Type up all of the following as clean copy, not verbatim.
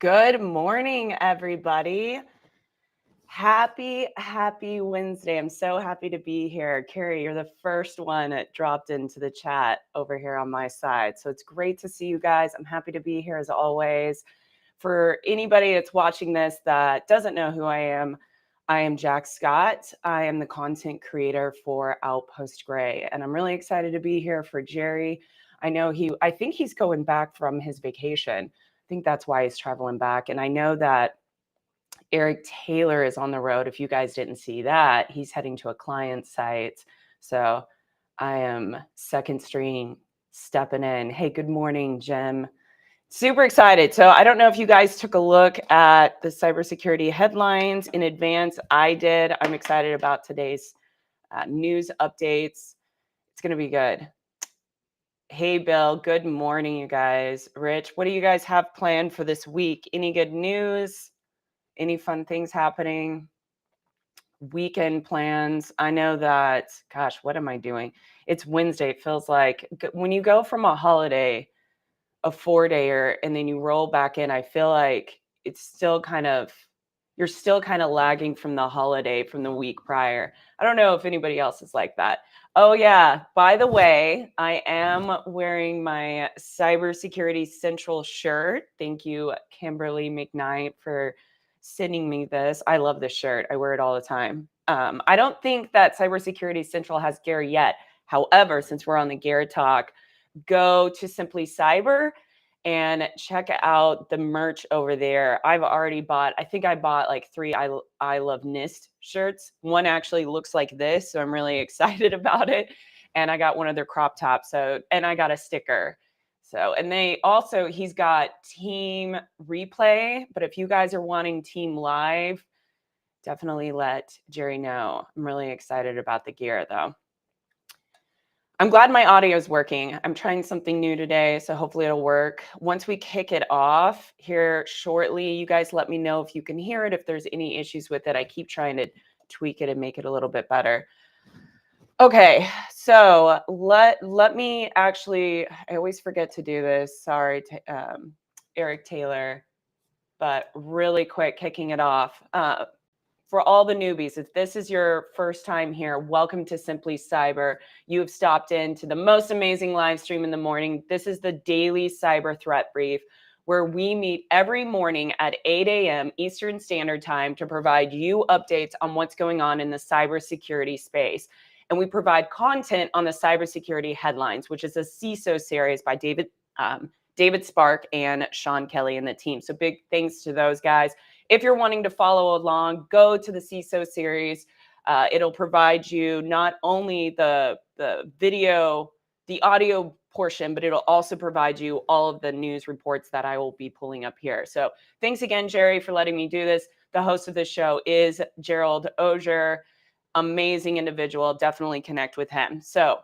Good morning, everybody. Happy Wednesday. I'm so happy to be here. Carrie, you're the first one that dropped into the chat over here on my side. So it's great to see you guys. I'm happy to be here as always. For anybody that's watching this that doesn't know who I am Jack Scott. I am the content creator for Outpost Gray, and I'm really excited to be here for Jerry. I think he's going back from his vacation. I think that's why he's traveling back. And I know that Eric Taylor is on the road. If you guys didn't see that, he's heading to a client site. So I am second string stepping in. Hey, good morning, Jim. Super excited. So I don't know if you guys took a look at the cybersecurity headlines in advance. I did. I'm excited about today's news updates. It's going to be good. Hey, Bill. Good morning, you guys. Rich, what do you guys have planned for this week? Any good news? Any fun things happening? Weekend plans? I know that, gosh, what am I doing? It's Wednesday. It feels like when you go from a holiday, a 4-dayer, and then you roll back in, I feel like it's still you're still kind of lagging from the holiday from the week prior. I don't know if anybody else is like that. Oh yeah, by the way, I am wearing my Cybersecurity Central shirt. Thank you, Kimberly McKnight, for sending me this. I love this shirt. I wear it all the time. I don't think that Cybersecurity Central has gear yet. However, since we're on the gear talk, go to Simply Cyber and check out the merch over there. I've already bought, I think I bought like 3 I Love NIST shirts. One actually looks like this, so I'm really excited about it. And I got one of their crop tops. And I got a sticker. So, and he's got Team Replay, but if you guys are wanting Team Live, definitely let Jerry know. I'm really excited about the gear though. I'm glad my audio is working. I'm trying something new today, so hopefully it'll work. Once we kick it off here shortly, you guys let me know if you can hear it, if there's any issues with it. I keep trying to tweak it and make it a little bit better. Okay, so let me actually, I always forget to do this. Sorry, Eric Taylor, but really quick, kicking it off. For all the newbies, if this is your first time here, welcome to Simply Cyber. You have stopped in to the most amazing live stream in the morning. This is the daily cyber threat brief, where we meet every morning at 8 a.m. Eastern Standard Time to provide you updates on what's going on in the cybersecurity space. And we provide content on the cybersecurity headlines, which is a CISO series by David Spark and Sean Kelly and the team. So big thanks to those guys. If you're wanting to follow along, go to the CISO series. It'll provide you not only the video, the audio portion, but it'll also provide you all of the news reports that I will be pulling up here. So thanks again, Jerry, for letting me do this. The host of the show is Gerald Auger. Amazing individual. Definitely connect with him. So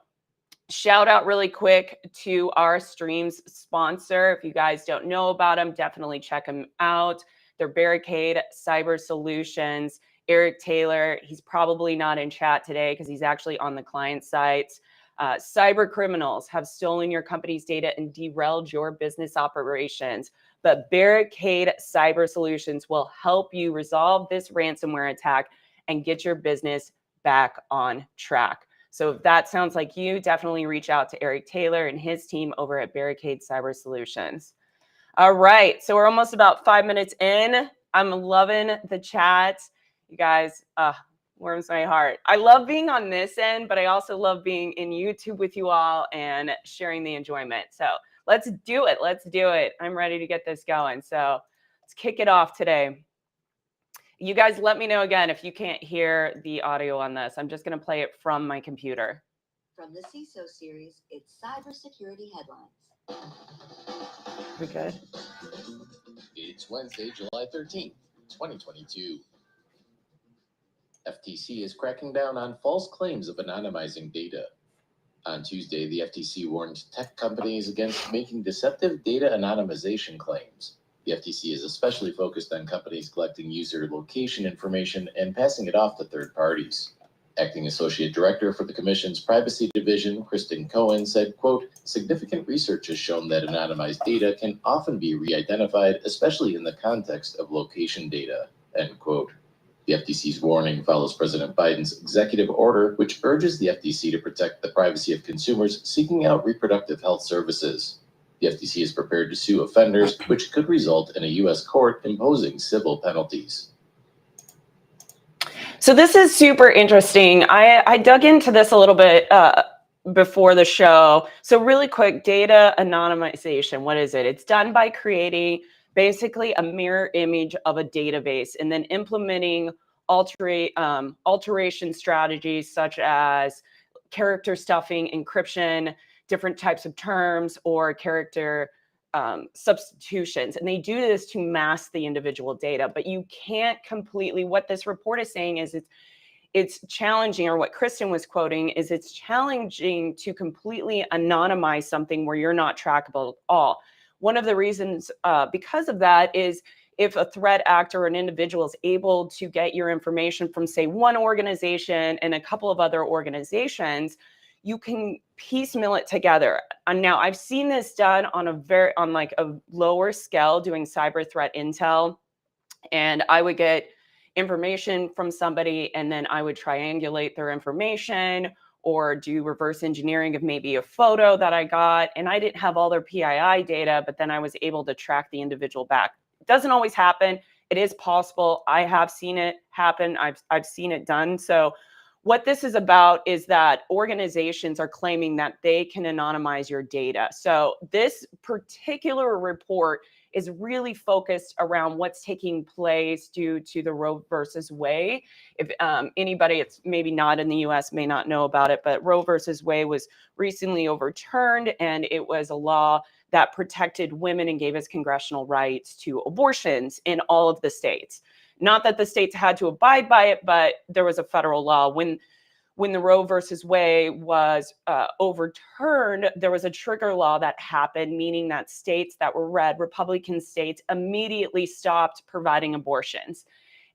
shout out really quick to our streams sponsor. If you guys don't know about them, definitely check them out. They're Barricade Cyber Solutions. Eric Taylor, he's probably not in chat today because he's actually on the client sites. Cyber criminals have stolen your company's data and derailed your business operations. But Barricade Cyber Solutions will help you resolve this ransomware attack and get your business back on track. So if that sounds like you, definitely reach out to Eric Taylor and his team over at Barricade Cyber Solutions. All right, so we're almost about 5 minutes in. I'm loving the chat. You guys, warms my heart. I love being on this end, but I also love being in YouTube with you all and sharing the enjoyment. So let's do it. Let's do it. I'm ready to get this going. So let's kick it off today. You guys let me know again if you can't hear the audio on this. I'm just going to play it from my computer. From the CISO series, it's cybersecurity headlines. We good? It's Wednesday, July 13th, 2022. FTC is cracking down on false claims of anonymizing data. On Tuesday, the FTC warned tech companies against making deceptive data anonymization claims. The FTC is especially focused on companies collecting user location information and passing it off to third parties. Acting Associate Director for the Commission's Privacy Division, Kristen Cohen, said, quote, significant research has shown that anonymized data can often be re-identified, especially in the context of location data, end quote. The FTC's warning follows President Biden's executive order, which urges the FTC to protect the privacy of consumers seeking out reproductive health services. The FTC is prepared to sue offenders, which could result in a U.S. court imposing civil penalties. So this is super interesting. I dug into this a little bit before the show. So really quick, data anonymization, what is it? It's done by creating basically a mirror image of a database and then implementing alteration strategies such as character stuffing, encryption, different types of terms, or character substitutions. And they do this to mask the individual data, but you can't completely, what this report is saying is it's challenging, or what Kristen was quoting is it's challenging to completely anonymize something where you're not trackable at all. One of the reasons because of that is if a threat actor or an individual is able to get your information from, say, one organization and a couple of other organizations, you can piecemeal it together. And now I've seen this done on a lower scale doing cyber threat intel. And I would get information from somebody and then I would triangulate their information or do reverse engineering of maybe a photo that I got. And I didn't have all their PII data, but then I was able to track the individual back. It doesn't always happen. It is possible. I have seen it happen. I've seen it done. So what this is about is that organizations are claiming that they can anonymize your data. So this particular report is really focused around what's taking place due to the Roe versus Wade. If anybody, it's maybe not in the US, may not know about it, but Roe versus Wade was recently overturned, and it was a law that protected women and gave us congressional rights to abortions in all of the states. Not that the states had to abide by it, but there was a federal law. When the Roe versus Wade was overturned, there was a trigger law that happened, meaning that states that were red, Republican states, immediately stopped providing abortions.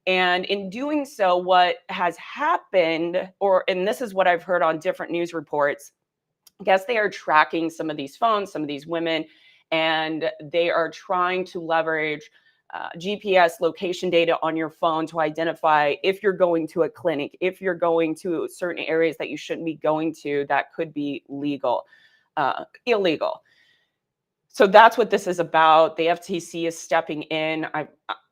And in doing so, what has happened, and this is what I've heard on different news reports, I guess they are tracking some of these phones, some of these women, and they are trying to leverage GPS location data on your phone to identify if you're going to a clinic, if you're going to certain areas that you shouldn't be going to that could be illegal. So that's what this is about. The FTC is stepping in.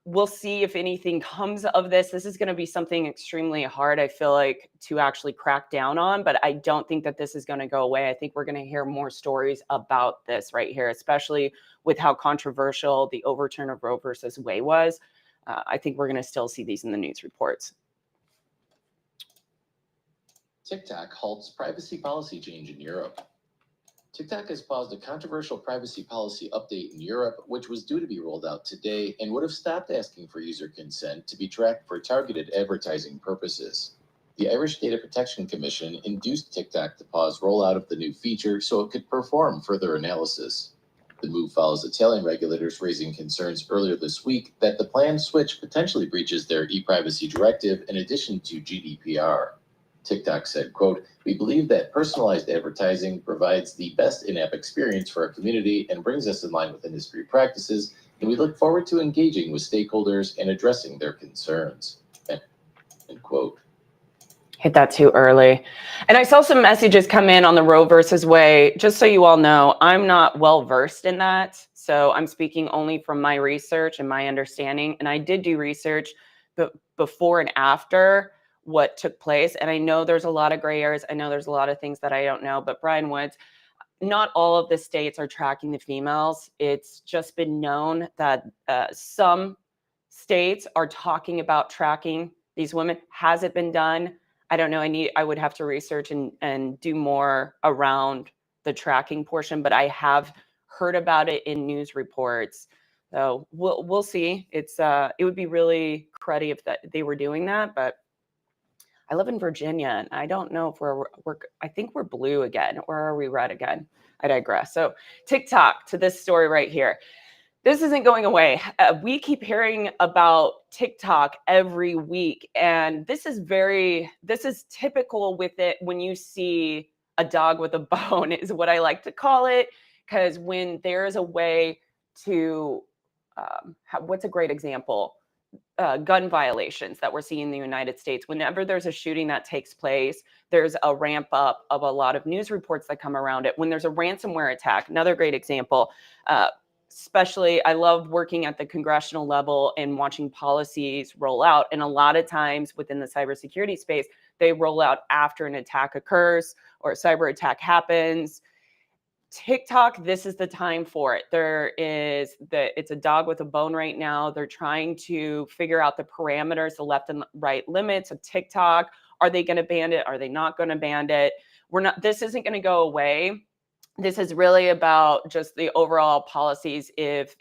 We'll see if anything comes of this. This is going to be something extremely hard, I feel like, to actually crack down on, but I don't think that this is going to go away. I think we're going to hear more stories about this right here, especially with how controversial the overturn of Roe versus Wade was. I think we're going to still see these in the news reports. TikTok halts privacy policy change in Europe. TikTok has paused a controversial privacy policy update in Europe, which was due to be rolled out today and would have stopped asking for user consent to be tracked for targeted advertising purposes. The Irish Data Protection Commission induced TikTok to pause rollout of the new feature so it could perform further analysis. The move follows Italian regulators raising concerns earlier this week that the planned switch potentially breaches their e-privacy directive in addition to GDPR. TikTok said, quote, "We believe that personalized advertising provides the best in-app experience for our community and brings us in line with industry practices, and we look forward to engaging with stakeholders and addressing their concerns." End quote. Hit that too early. And I saw some messages come in on the Roe versus Wade. Just so you all know, I'm not well versed in that. So I'm speaking only from my research and my understanding. And I did do research before and after what took place. And I know there's a lot of gray areas. I know there's a lot of things that I don't know. But Brian Woods, not all of the states are tracking the females. It's just been known that some states are talking about tracking these women. Has it been done? I don't know. I would have to research and do more around the tracking portion, but I have heard about it in news reports. So we'll see. It would be really cruddy if they were doing that, but I live in Virginia, and I don't know if I think we're blue again, or are we red again? I digress. So TikTok, to this story right here. This isn't going away. We keep hearing about TikTok every week, and this is typical with it when you see a dog with a bone is what I like to call it, because when there is a way to, what's a great example? Gun violations that we're seeing in the United States. Whenever there's a shooting that takes place, there's a ramp up of a lot of news reports that come around it. When there's a ransomware attack, another great example, especially I love working at the congressional level and watching policies roll out. And a lot of times within the cybersecurity space, they roll out after an attack occurs or a cyber attack happens. TikTok, this is the time for it. It's a dog with a bone right now. They're trying to figure out the parameters, the left and right limits of TikTok. Are they going to ban it? Are they not going to ban it? This isn't going to go away. This is really about just the overall policies. If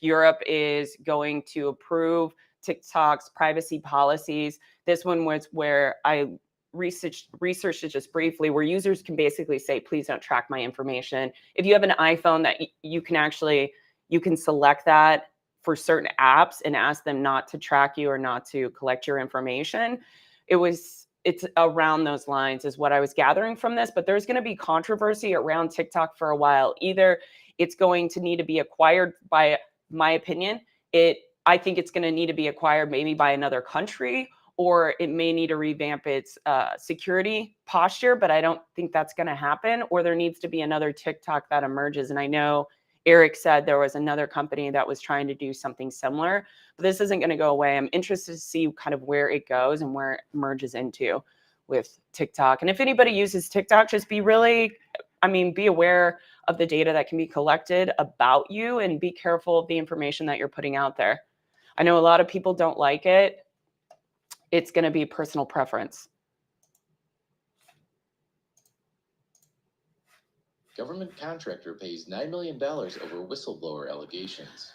Europe is going to approve TikTok's privacy policies, this one was where I researched it just briefly, where users can basically say, please don't track my information. If you have an iPhone, that you can select that for certain apps and ask them not to track you or not to collect your information. It's around those lines is what I was gathering from this, but there's going to be controversy around TikTok for a while. Either it's going to need to be acquired by, my opinion, I think it's going to need to be acquired maybe by another country, or it may need to revamp its security posture, but I don't think that's going to happen, or there needs to be another TikTok that emerges. And I know Eric said there was another company that was trying to do something similar, but this isn't going to go away. I'm interested to see kind of where it goes and where it merges into with TikTok. And if anybody uses TikTok, just be aware of the data that can be collected about you and be careful of the information that you're putting out there. I know a lot of people don't like it. It's going to be personal preference. Government contractor pays $9 million over whistleblower allegations.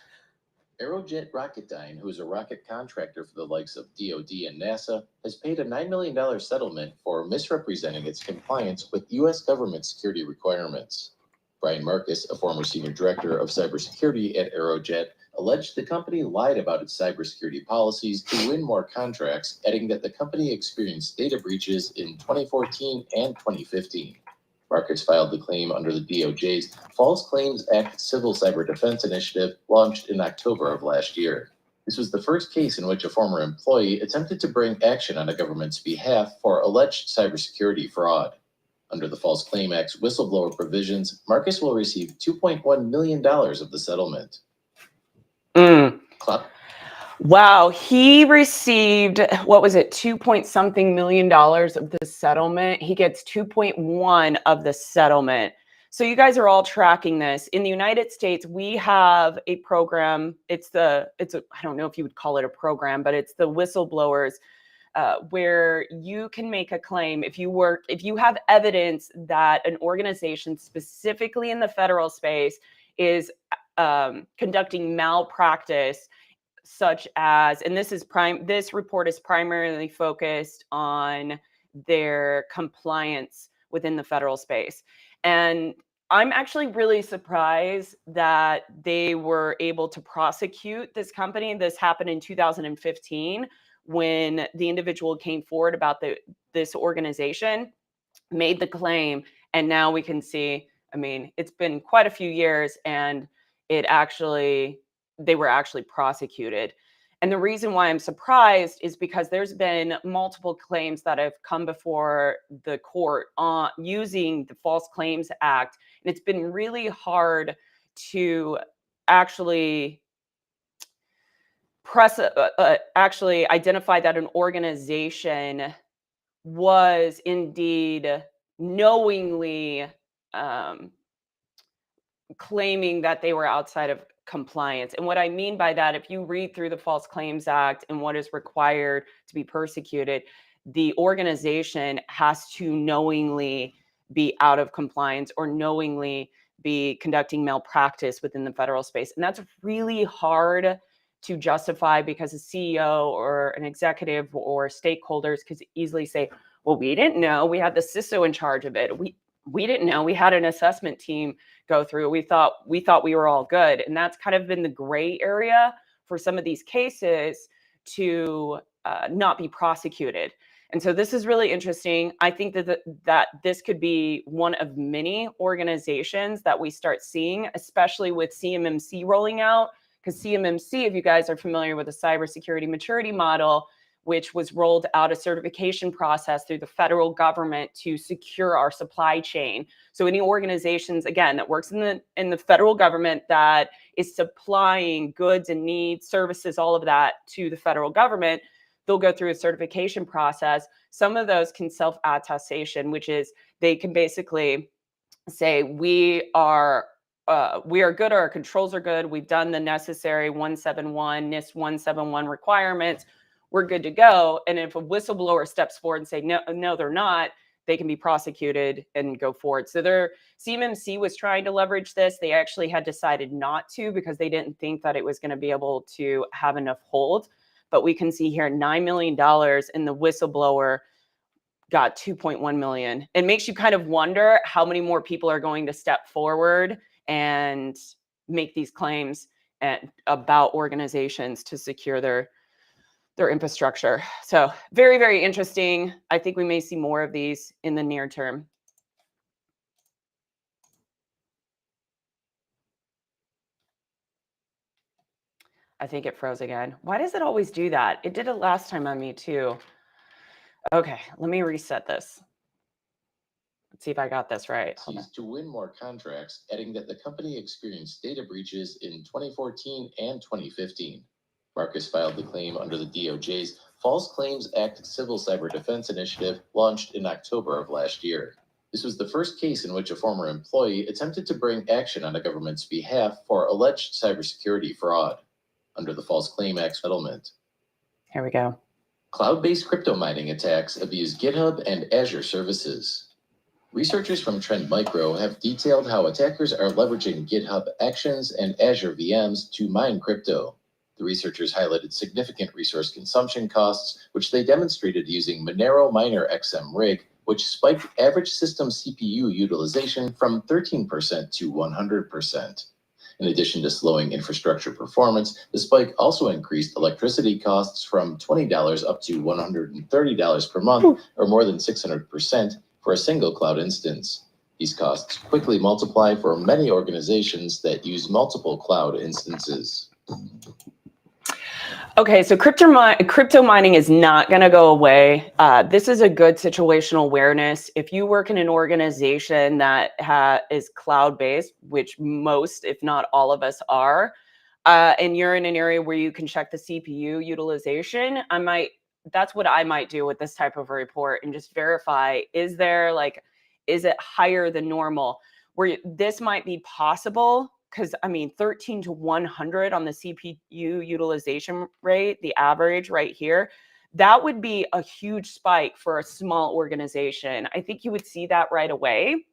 Aerojet Rocketdyne, who is a rocket contractor for the likes of DoD and NASA, has paid a $9 million settlement for misrepresenting its compliance with U.S. government security requirements. Brian Marcus, a former senior director of cybersecurity at Aerojet, alleged the company lied about its cybersecurity policies to win more contracts, adding that the company experienced data breaches in 2014 and 2015. Marcus filed the claim under the DOJ's False Claims Act Civil Cyber Defense Initiative, launched in October of last year. This was the first case in which a former employee attempted to bring action on a government's behalf for alleged cybersecurity fraud. Under the False Claim Act's whistleblower provisions, Marcus will receive $2.1 million of the settlement. Wow, he received, what was it, $2 million of the settlement. He gets 2.1 of the settlement. So you guys are all tracking this. In the United States, we have a program. I don't know if you would call it a program, but it's the whistleblowers, where you can make a claim if you have evidence that an organization, specifically in the federal space, is conducting malpractice, such as, and this report is primarily focused on their compliance within the federal space. And I'm actually really surprised that they were able to prosecute this company. This happened in 2015 when the individual came forward about this organization, made the claim, and now we can see, it's been quite a few years, and they were actually prosecuted. And the reason why I'm surprised is because there's been multiple claims that have come before the court on using the False Claims Act. And it's been really hard to actually identify that an organization was indeed knowingly claiming that they were outside of compliance. And what I mean by that, if you read through the False Claims Act and what is required to be persecuted, the organization has to knowingly be out of compliance or knowingly be conducting malpractice within the federal space. And that's really hard to justify, because a CEO or an executive or stakeholders could easily say, well, we didn't know, we had the CISO in charge of it. We didn't know, we had an assessment team go through. We thought we were all good. And that's kind of been the gray area for some of these cases to not be prosecuted. And so this is really interesting. I think that this could be one of many organizations that we start seeing, especially with CMMC rolling out, because CMMC, if you guys are familiar with the cybersecurity maturity model, which was rolled out a certification process through the federal government to secure our supply chain. So any organizations, again, that works in the federal government that is supplying goods and needs, services, all of that to the federal government, they'll go through a certification process. Some of those can self-attestation, which is they can basically say, we are good, our controls are good, we've done the necessary 171, NIST 171 requirements, we're good to go. And if a whistleblower steps forward and say, no, they're not, they can be prosecuted and go forward. So CMMC was trying to leverage this. They actually had decided not to because they didn't think that it was going to be able to have enough hold. But we can see here $9 million, and the whistleblower got 2.1 million. It makes you kind of wonder how many more people are going to step forward and make these claims about organizations to secure their infrastructure. So very, very interesting. I think we may see more of these in the near term. I think it froze again. Why does it always do that? It did it last time on me too. Okay, let me reset this. Let's see if I got this right. To win more contracts, adding that the company experienced data breaches in 2014 and 2015. Marcus filed the claim under the DOJ's False Claims Act Civil Cyber Defense Initiative, launched in October of last year. This was the first case in which a former employee attempted to bring action on a government's behalf for alleged cybersecurity fraud under the False Claim Act settlement. Here we go. Cloud-based crypto mining attacks abuse GitHub and Azure services. Researchers from Trend Micro have detailed how attackers are leveraging GitHub Actions and Azure VMs to mine crypto. The researchers highlighted significant resource consumption costs, which they demonstrated using Monero Miner XM Rig, which spiked average system CPU utilization from 13% to 100%. In addition to slowing infrastructure performance, the spike also increased electricity costs from $20 up to $130 per month, or more than 600%, for a single cloud instance. These costs quickly multiply for many organizations that use multiple cloud instances. Okay, so crypto mining is not going to go away. This is a good situational awareness. If you work in an organization that is cloud-based, which most, if not all of us are, and you're in an area where you can check the CPU utilization, that's what I might do with this type of a report and just verify, is it higher than normal? Where this might be possible, because 13 to 100 on the CPU utilization rate, the average right here, that would be a huge spike for a small organization. I think you would see that right away,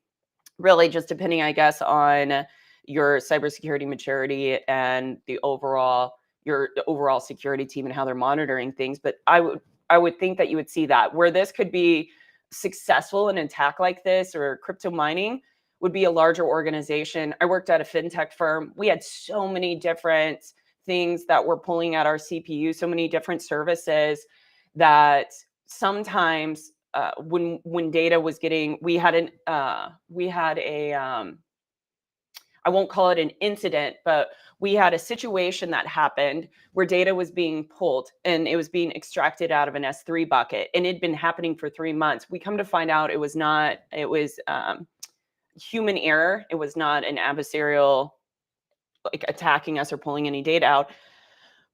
really just depending, I guess, on your cybersecurity maturity and your overall security team and how they're monitoring things. But I would think that you would see that. Where this could be successful in an attack like this or crypto mining would be a larger organization. I worked at a fintech firm. We had so many different things that were pulling at our CPU, so many different services that sometimes when data was getting, we had a I won't call it an incident, but we had a situation that happened where data was being pulled and it was being extracted out of an S3 bucket, and it'd been happening for 3 months. We come to find out it was human error. It was not an adversarial attacking us or pulling any data out.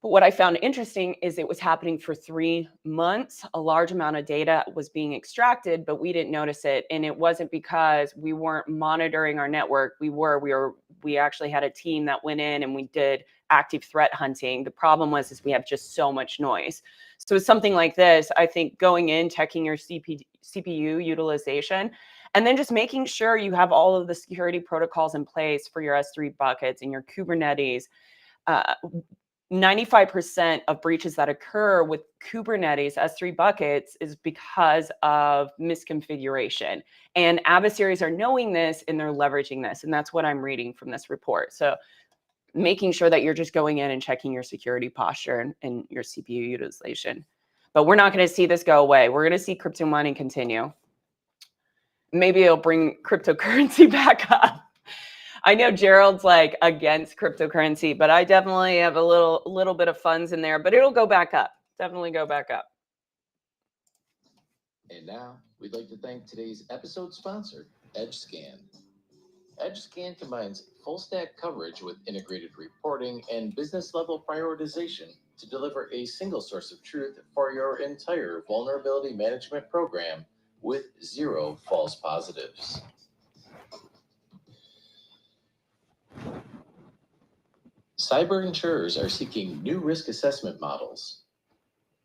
But what I found interesting is it was happening for 3 months. A large amount of data was being extracted, but we didn't notice it. And it wasn't because we weren't monitoring our network. We actually had a team that went in and we did active threat hunting. The problem was we have just so much noise. So it's something like this. I think going in, checking your CPU utilization, and then just making sure you have all of the security protocols in place for your S3 buckets and your Kubernetes. 95% of breaches that occur with Kubernetes S3 buckets is because of misconfiguration. And adversaries are knowing this and they're leveraging this. And that's what I'm reading from this report. So making sure that you're just going in and checking your security posture and your CPU utilization. But we're not going to see this go away. We're going to see crypto mining continue. Maybe it'll bring cryptocurrency back up. I know Gerald's like against cryptocurrency, but I definitely have a little bit of funds in there, but it'll go back up. Definitely go back up. And now we'd like to thank today's episode sponsor, EdgeScan. EdgeScan combines full stack coverage with integrated reporting and business level prioritization to deliver a single source of truth for your entire vulnerability management program with 0 false positives. Cyber insurers are seeking new risk assessment models.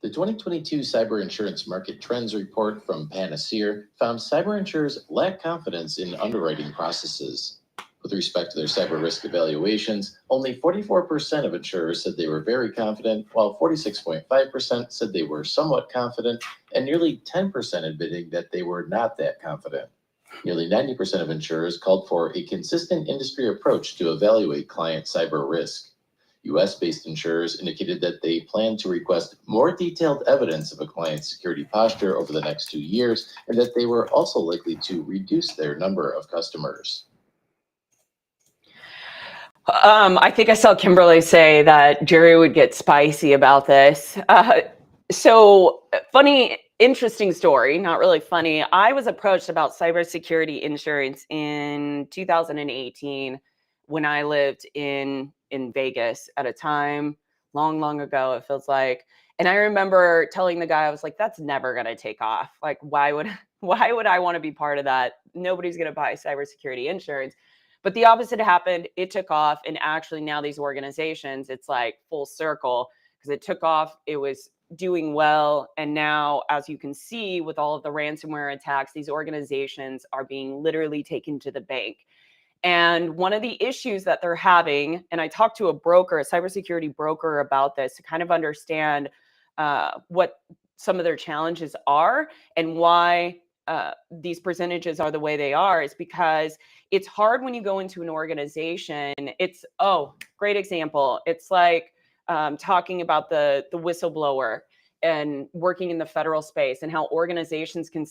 The 2022 Cyber Insurance Market Trends Report from Panacea found cyber insurers lack confidence in underwriting processes. With respect to their cyber risk evaluations, only 44% of insurers said they were very confident, while 46.5% said they were somewhat confident, and nearly 10% admitting that they were not that confident. Nearly 90% of insurers called for a consistent industry approach to evaluate client cyber risk. US-based insurers indicated that they plan to request more detailed evidence of a client's security posture over the next 2 years, and that they were also likely to reduce their number of customers. I think I saw Kimberly say that Jerry would get spicy about this. So funny, interesting story, not really funny. I was approached about cybersecurity insurance in 2018 when I lived in Vegas at a time long ago, it feels like. And I remember telling the guy, I was like, that's never going to take off. Like, why would I want to be part of that? Nobody's going to buy cybersecurity insurance. But the opposite happened. It took off. And actually now these organizations, it's like full circle because it took off. It was doing well. And now, as you can see, with all of the ransomware attacks, these organizations are being literally taken to the bank. And one of the issues that they're having, and I talked to a broker, a cybersecurity broker about this to kind of understand what some of their challenges are and why these percentages are the way they are, is because it's hard when you go into an organization. It's, great example. It's like talking about the whistleblower and working in the federal space and how organizations can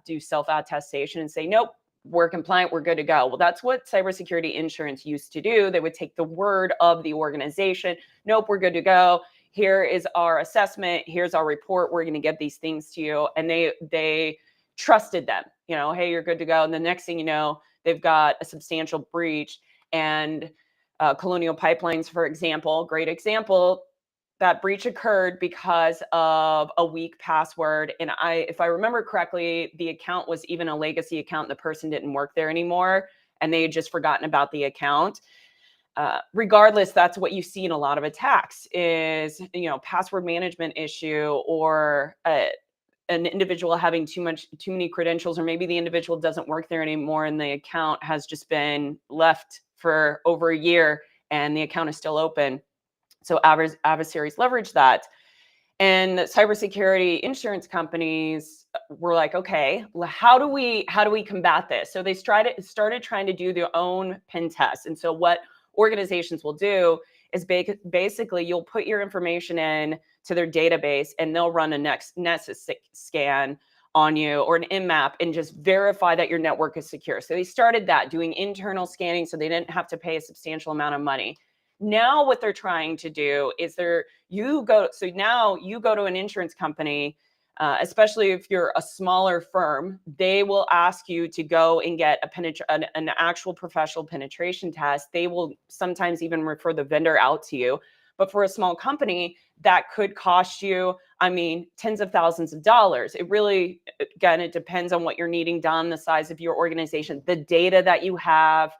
do self-attestation and say, nope, we're compliant, we're good to go. Well, that's what cybersecurity insurance used to do. They would take the word of the organization. Nope, we're good to go. Here is our assessment. Here's our report. We're going to get these things to you. And they trusted them, hey, you're good to go. And the next thing you know, they've got a substantial breach. And Colonial Pipelines, for example, great example, that breach occurred because of a weak password. And if I remember correctly, the account was even a legacy account. The person didn't work there anymore, and they had just forgotten about the account. Regardless, that's what you see in a lot of attacks is, password management issue, or an individual having too many credentials, or maybe the individual doesn't work there anymore and the account has just been left for over a year and the account is still open. So adversaries leverage that. And cybersecurity insurance companies were like, okay, well, how do we combat this? So they started trying to do their own pen tests. And so what organizations will do is basically you'll put your information in to their database and they'll run a Nessus scan on you or an IMAP and just verify that your network is secure. So they started that, doing internal scanning so they didn't have to pay a substantial amount of money. Now what they're trying to do is you go to an insurance company, especially if you're a smaller firm, they will ask you to go and get an actual professional penetration test. They will sometimes even refer the vendor out to you. But for a small company, that could cost you, tens of thousands of dollars. It really, again, it depends on what you're needing done, the size of your organization, the data that you have,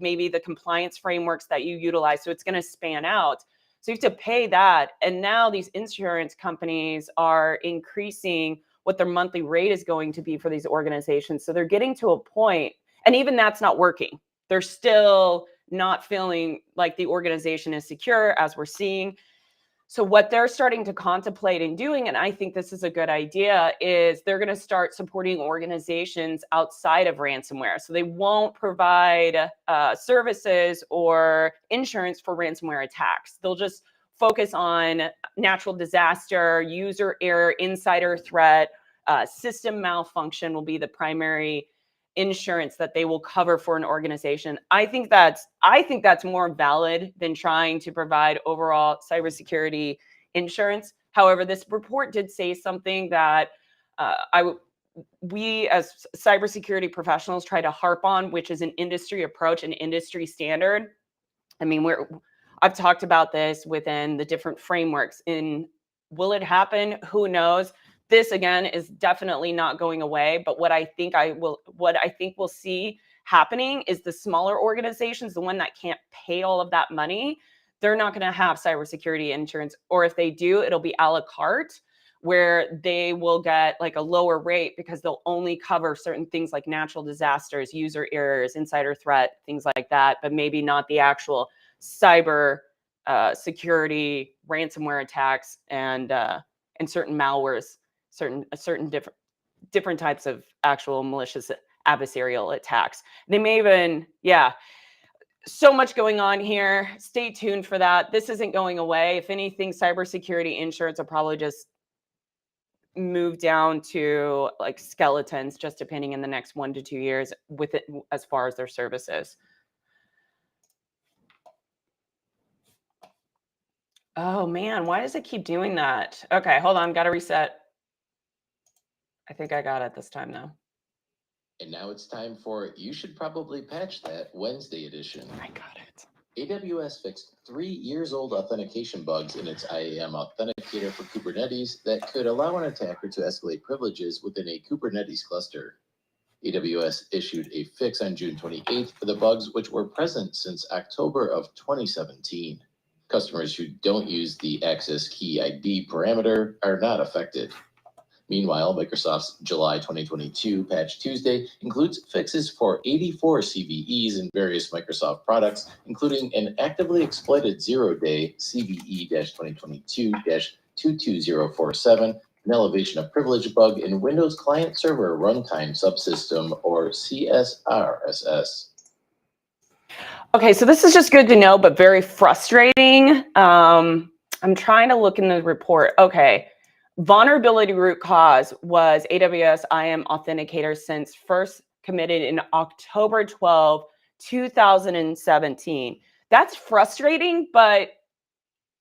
maybe the compliance frameworks that you utilize. So it's going to span out. So you have to pay that. And now these insurance companies are increasing what their monthly rate is going to be for these organizations. So they're getting to a point, and even that's not working. They're still not feeling like the organization is secure, as we're seeing. So what they're starting to contemplate and doing, and I think this is a good idea, is they're going to start supporting organizations outside of ransomware. So they won't provide services or insurance for ransomware attacks. They'll just focus on natural disaster, user error, insider threat, system malfunction will be the primary insurance that they will cover for an organization. I think that's more valid than trying to provide overall cybersecurity insurance. However, this report did say something that we as cybersecurity professionals try to harp on, which is an industry approach, an industry standard. I mean, I've talked about this within the different frameworks. Will it happen? Who knows? This again is definitely not going away, but what I think we'll see happening is the smaller organizations, the one that can't pay all of that money, they're not going to have cybersecurity insurance, or if they do, it'll be a la carte, where they will get like a lower rate because they'll only cover certain things like natural disasters, user errors, insider threat, things like that, but maybe not the actual cyber security, ransomware attacks, and certain malwares. Certain different types of actual malicious adversarial attacks. They may even, so much going on here. Stay tuned for that. This isn't going away. If anything, cybersecurity insurance will probably just move down to like skeletons, just depending in the next 1 to 2 years with it as far as their services. Oh man, why does it keep doing that? Okay, hold on, gotta reset. I think I got it this time though. And now it's time for You Should Probably Patch That Wednesday edition. I got it. AWS fixed 3 years old authentication bugs in its IAM authenticator for Kubernetes that could allow an attacker to escalate privileges within a Kubernetes cluster. AWS issued a fix on June 28th for the bugs, which were present since October of 2017. Customers who don't use the access key ID parameter are not affected. Meanwhile, Microsoft's July 2022 Patch Tuesday includes fixes for 84 CVEs in various Microsoft products, including an actively exploited zero-day CVE-2022-22047, an elevation of privilege bug in Windows Client Server Runtime Subsystem, or CSRSS. Okay, so this is just good to know, but very frustrating. I'm trying to look in the report. Okay. Vulnerability root cause was AWS IAM Authenticator since first committed in October 12, 2017. That's frustrating, but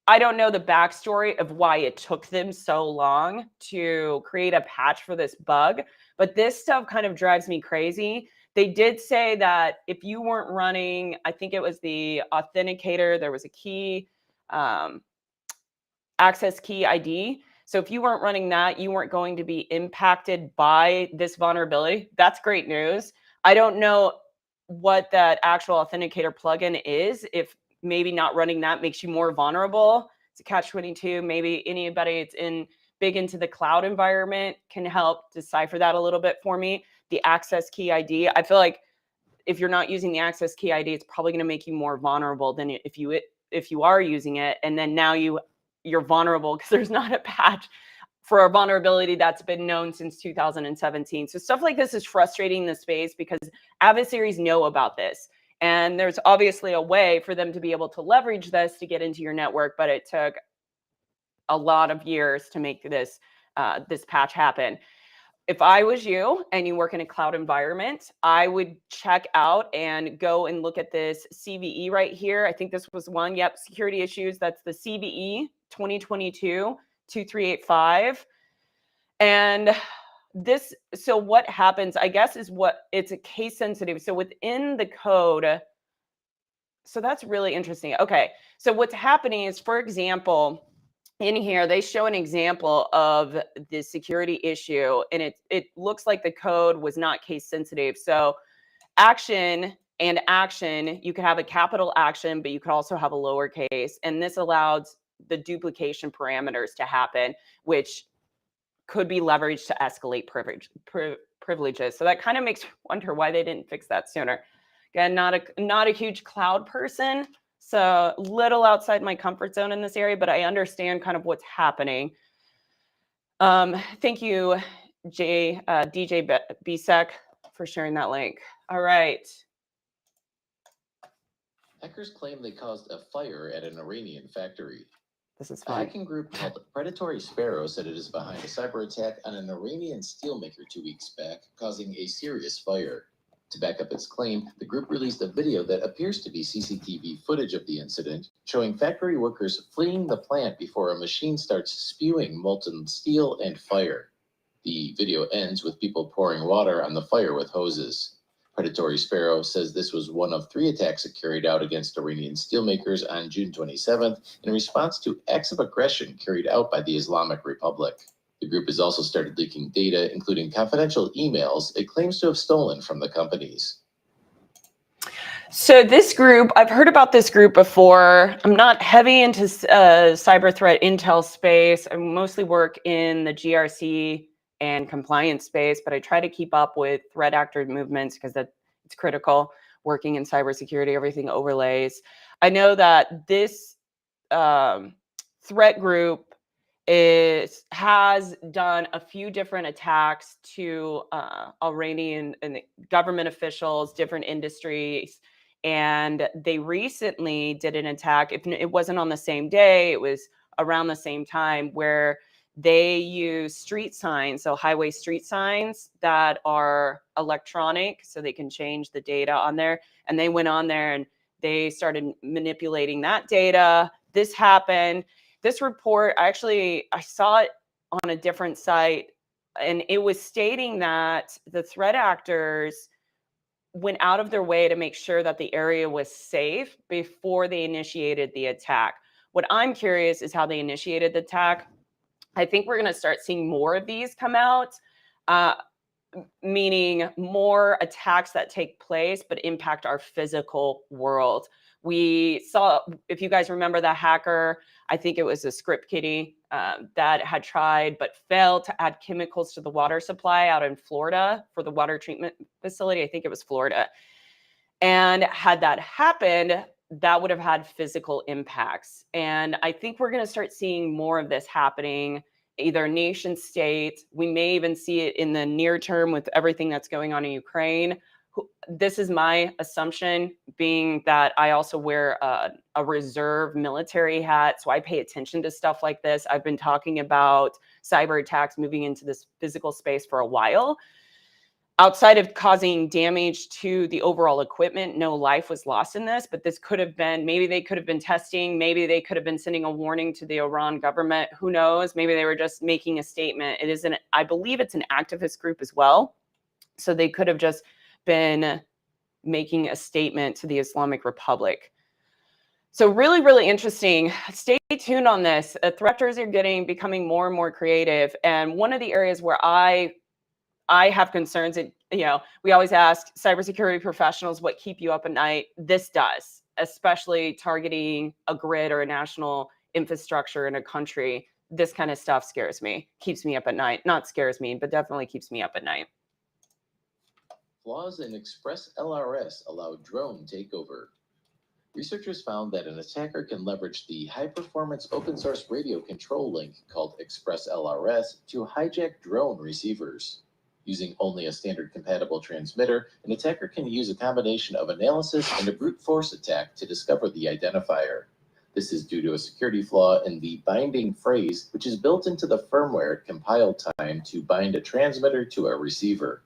I don't know the backstory of why it took them so long to create a patch for this bug. But this stuff kind of drives me crazy. They did say that if you weren't running, I think it was the authenticator, there was a key, access key ID. So if you weren't running that, you weren't going to be impacted by this vulnerability. That's great news. I don't know what that actual authenticator plugin is. If maybe not running that makes you more vulnerable. It's a catch-22. Maybe anybody that's big into the cloud environment can help decipher that a little bit for me. The access key ID. I feel like if you're not using the access key ID, it's probably going to make you more vulnerable than if you are using it. And then now you're vulnerable because there's not a patch for a vulnerability that's been known since 2017. So stuff like this is frustrating in the space because adversaries know about this. And there's obviously a way for them to be able to leverage this to get into your network, but it took a lot of years to make this patch happen. If I was you and you work in a cloud environment, I would check out and go and look at this CVE right here. I think this was one. Yep, security issues. That's the CVE 2022-2385. And this, so what happens, I guess, is it's a case sensitive. So within the code, so that's really interesting. Okay, so what's happening is, for example, in here, they show an example of the security issue, and it looks like the code was not case sensitive. So action, you could have a capital action, but you could also have a lowercase. And this allows the duplication parameters to happen, which could be leveraged to escalate privileges. So that kind of makes me wonder why they didn't fix that sooner. Again, not a huge cloud person, so a little outside my comfort zone in this area, but I understand kind of what's happening. Thank you, DJ BSEC, for sharing that link. All right. Hackers claim they caused a fire at an Iranian factory. This is A fun. hacking group called Predatory Sparrow said it is behind a cyber attack on an Iranian steelmaker 2 weeks back, causing a serious fire. To back up its claim, the group released a video that appears to be CCTV footage of the incident, showing factory workers fleeing the plant before a machine starts spewing molten steel and fire. The video ends with people pouring water on the fire with hoses. Predatory Sparrow says this was one of 3 attacks it carried out against Iranian steelmakers on June 27th in response to acts of aggression carried out by the Islamic Republic. The group has also started leaking data, including confidential emails it claims to have stolen from the companies. So this group, I've heard about this group before. I'm not heavy into cyber threat intel space. I mostly work in the GRC and compliance space, but I try to keep up with threat actor movements because it's critical. Working in cybersecurity, everything overlays. I know that this threat group has done a few different attacks to Iranian and government officials, different industries. And they recently did an attack. If it wasn't on the same day, it was around the same time, where they use street signs, so highway street signs that are electronic, so they can change the data on there. And they went on there and they started manipulating that data. This happened. This report, I saw it on a different site, and it was stating that the threat actors went out of their way to make sure that the area was safe before they initiated the attack. What I'm curious is how they initiated the attack. I think we're going to start seeing more of these come out, meaning more attacks that take place but impact our physical world. We saw, if you guys remember the hacker, I think it was a script kiddie that had tried but failed to add chemicals to the water supply out in Florida for the water treatment facility. I think it was Florida. And had that happened, that would have had physical impacts. And I think we're going to start seeing more of this happening, either nation state. We may even see it in the near term with everything that's going on in Ukraine. This is my assumption, being that I also wear a reserve military hat, so I pay attention to stuff like this. I've been talking about cyber attacks moving into this physical space for a while. Outside of causing damage to the overall equipment, no life was lost in this, but this could have been, maybe they could have been testing, maybe they could have been sending a warning to the Iran government, who knows? Maybe they were just making a statement. I believe it's an activist group as well. So they could have just been making a statement to the Islamic Republic. So really, really interesting. Stay tuned on this. Threaters are becoming more and more creative. And one of the areas where I have concerns, and we always ask cybersecurity professionals what keep you up at night. This does, especially targeting a grid or a national infrastructure in a country. This kind of stuff scares me, keeps me up at night. Not scares me, but definitely keeps me up at night. Flaws in Express LRS allow drone takeover. Researchers found that an attacker can leverage the high-performance open-source radio control link called Express LRS to hijack drone receivers. Using only a standard compatible transmitter, an attacker can use a combination of analysis and a brute force attack to discover the identifier. This is due to a security flaw in the binding phrase, which is built into the firmware compile time to bind a transmitter to a receiver.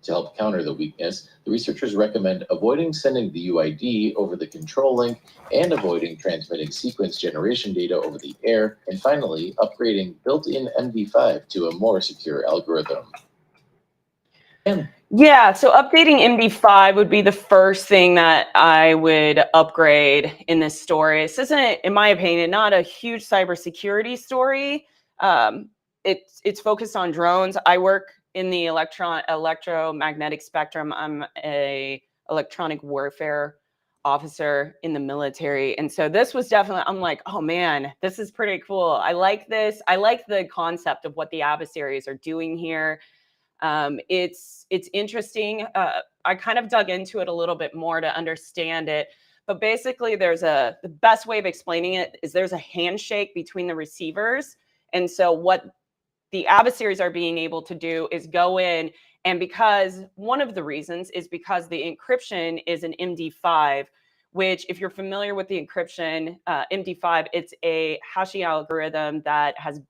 To help counter the weakness, the researchers recommend avoiding sending the UID over the control link and avoiding transmitting sequence generation data over the air, and finally, upgrading built-in MD5 to a more secure algorithm. Yeah, so updating MD5 would be the first thing that I would upgrade in this story. This isn't, in my opinion, not a huge cybersecurity story. It's focused on drones. I work in the electromagnetic spectrum. I'm a electronic warfare officer in the military. And so this was definitely, I'm like, oh man, this is pretty cool. I like this. I like the concept of what the adversaries are doing here. It's interesting. I kind of dug into it a little bit more to understand it. But basically, the best way of explaining it is there's a handshake between the receivers. And so what the adversaries are being able to do is go in, and because one of the reasons is because the encryption is an MD5, which if you're familiar with the encryption, MD5, it's a hashing algorithm that has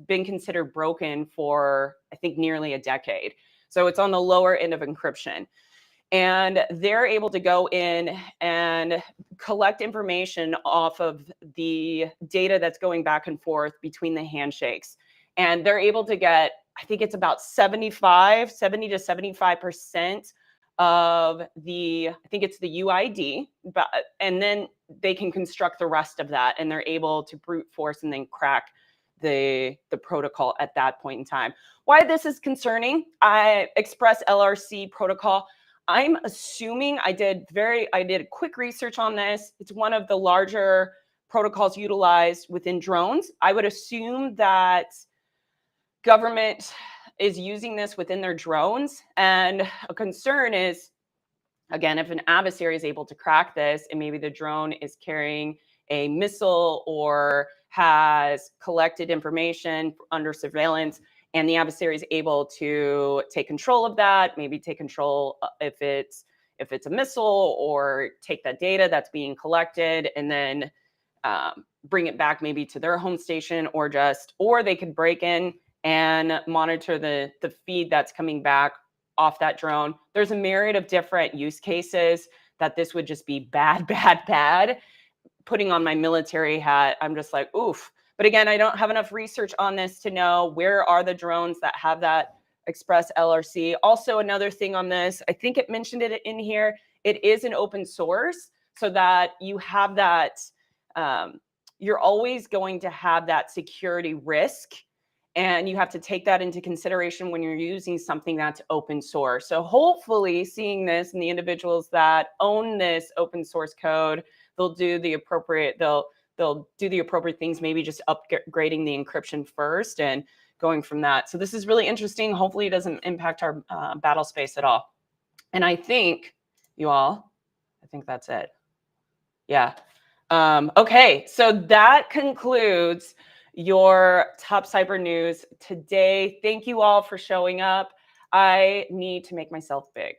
been considered broken for, I think, nearly a decade. So it's on the lower end of encryption. And they're able to go in and collect information off of the data that's going back and forth between the handshakes. And they're able to get, I think it's about 70 to 75% of the, I think it's the UID, and then they can construct the rest of that, and they're able to brute force and then crack the protocol at that point in time. Why this is concerning, Express LRC protocol, I'm assuming I did quick research on this. It's one of the larger protocols utilized within drones. I would assume that government is using this within their drones. And a concern is, again, if an adversary is able to crack this and maybe the drone is carrying a missile or has collected information under surveillance, and the adversary is able to take control of that, maybe take control if it's a missile, or take that data that's being collected and then bring it back maybe to their home station, or they could break in and monitor the feed that's coming back off that drone. There's a myriad of different use cases that this would just be bad, bad, bad. Putting on my military hat, I'm just like, oof. But again, I don't have enough research on this to know where are the drones that have that Express LRC. Also, another thing on this, I think it mentioned it in here, it is an open source, so that you have that, you're always going to have that security risk. And you have to take that into consideration when you're using something that's open source. So hopefully seeing this and the individuals that own this open source code, they'll do the appropriate things, maybe just upgrading the encryption first and going from that. So this is really interesting. Hopefully it doesn't impact our battle space at all. And I think that's it. Yeah. Okay, so that concludes your top cyber news today. Thank you all for showing up. I need to make myself big.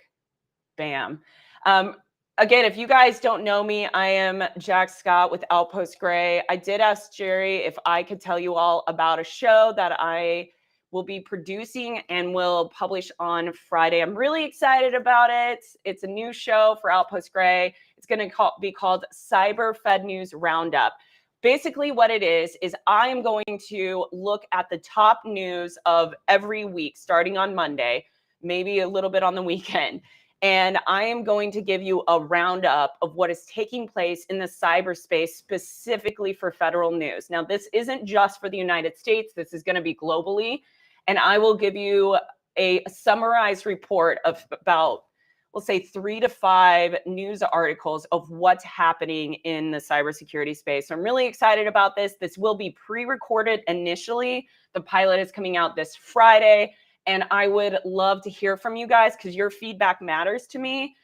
Bam. Again, if you guys don't know me, I am Jack Scott with Outpost Gray. I did ask Jerry if I could tell you all about a show that I will be producing and will publish on Friday. I'm really excited about it. It's a new show for Outpost Gray. It's going to be called Cyber Fed News Roundup. Basically what it is I am going to look at the top news of every week, starting on Monday, maybe a little bit on the weekend. And I am going to give you a roundup of what is taking place in the cyberspace, specifically for federal news. Now, this isn't just for the United States. This is going to be globally. And I will give you a summarized report of about, we'll say, 3 to 5 news articles of what's happening in the cybersecurity space. So I'm really excited about this. This will be pre-recorded initially. The pilot is coming out this Friday. And I would love to hear from you guys because your feedback matters to me.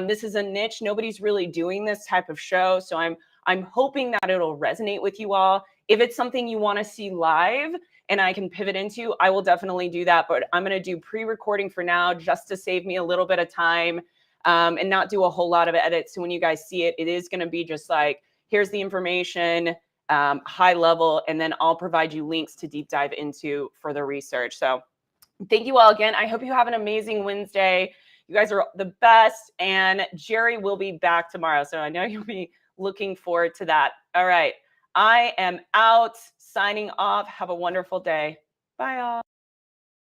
This is a niche. Nobody's really doing this type of show. So I'm hoping that it'll resonate with you all. If it's something you want to see live and I can pivot into, I will definitely do that. But I'm going to do pre-recording for now just to save me a little bit of time and not do a whole lot of edits. So when you guys see it, it is going to be just like, here's the information, high level, and then I'll provide you links to deep dive into further research. So thank you all again. I hope you have an amazing Wednesday. You guys are the best. And Jerry will be back tomorrow. So I know you'll be looking forward to that. All right. I am out, signing off. Have a wonderful day. Bye, all.